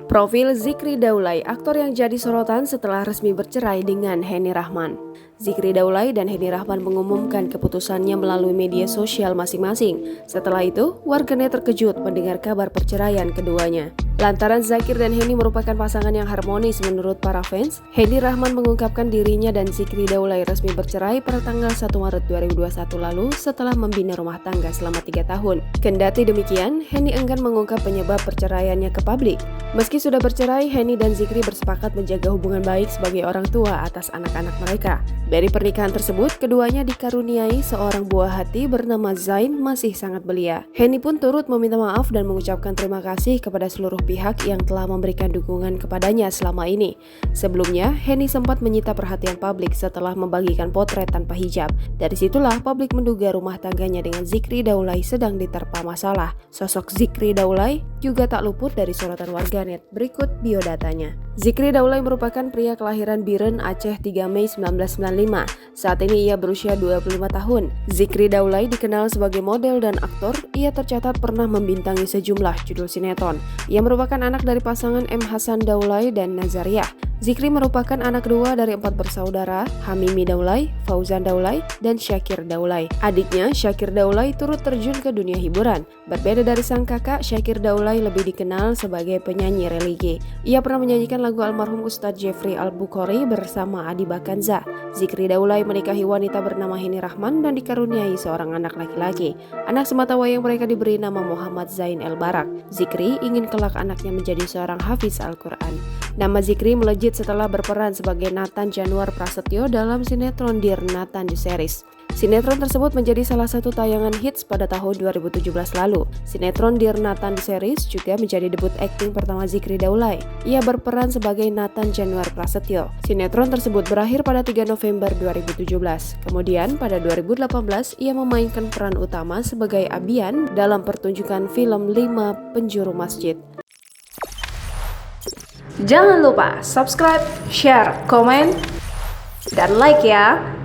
Profil Zikri Daulay, aktor yang jadi sorotan setelah resmi bercerai dengan Henny Rahman. Zikri Daulay dan Henny Rahman mengumumkan keputusannya melalui media sosial masing-masing. Setelah itu, warganet terkejut mendengar kabar perceraian keduanya. Lantaran Zakir dan Henny merupakan pasangan yang harmonis menurut para fans, Henny Rahman mengungkapkan dirinya dan Zikri Daulay resmi bercerai pada tanggal 1 Maret 2021 lalu setelah membina rumah tangga selama 3 tahun. Kendati demikian, Henny enggan mengungkap penyebab perceraiannya ke publik. Meski sudah bercerai, Henny dan Zikri bersepakat menjaga hubungan baik sebagai orang tua atas anak-anak mereka. Dari pernikahan tersebut, keduanya dikaruniai seorang buah hati bernama Zain masih sangat belia. Henny pun turut meminta maaf dan mengucapkan terima kasih kepada seluruh pihak yang telah memberikan dukungan kepadanya selama ini. Sebelumnya, Henny sempat menyita perhatian publik setelah membagikan potret tanpa hijab. Dari situlah publik menduga rumah tangganya dengan Zikri Daulay sedang diterpa masalah. Sosok Zikri Daulay juga tak luput dari sorotan warganet. Berikut biodatanya. Zikri Daulay merupakan pria kelahiran Biren, Aceh 3 Mei 1995. Saat ini ia berusia 25 tahun. Zikri Daulay dikenal sebagai model dan aktor. Ia tercatat pernah membintangi sejumlah judul sinetron. Ia merupakan anak dari pasangan M. Hasan Daulay dan Nazariah. Zikri merupakan anak kedua dari 4 bersaudara, Hamimi Daulay, Fauzan Daulay, dan Syakir Daulay. Adiknya, Syakir Daulay, turut terjun ke dunia hiburan. Berbeda dari sang kakak, Syakir Daulay lebih dikenal sebagai penyanyi religi. Ia pernah menyanyikan lagu almarhum Ustadz Jeffrey Al-Bukhari bersama Adi Bakanza. Zikri Daulay menikahi wanita bernama Henny Rahman dan dikaruniai seorang anak laki-laki. Anak sematawayang mereka diberi nama Muhammad Zain El Barak. Zikri ingin kelak anaknya menjadi seorang hafiz Al-Quran. Nama Zikri melejit setelah berperan sebagai Nathan Januar Prasetyo dalam sinetron Dear Nathan The Series. Sinetron tersebut menjadi salah satu tayangan hits pada tahun 2017 lalu. Sinetron Dear Nathan The Series juga menjadi debut akting pertama Zikri Daulay. Ia berperan sebagai Nathan Januar Prasetyo. Sinetron tersebut berakhir pada 3 November 2017. Kemudian pada 2018 ia memainkan peran utama sebagai Abian dalam pertunjukan film 5 Penjuru Masjid. Jangan lupa subscribe, share, komen, dan like ya!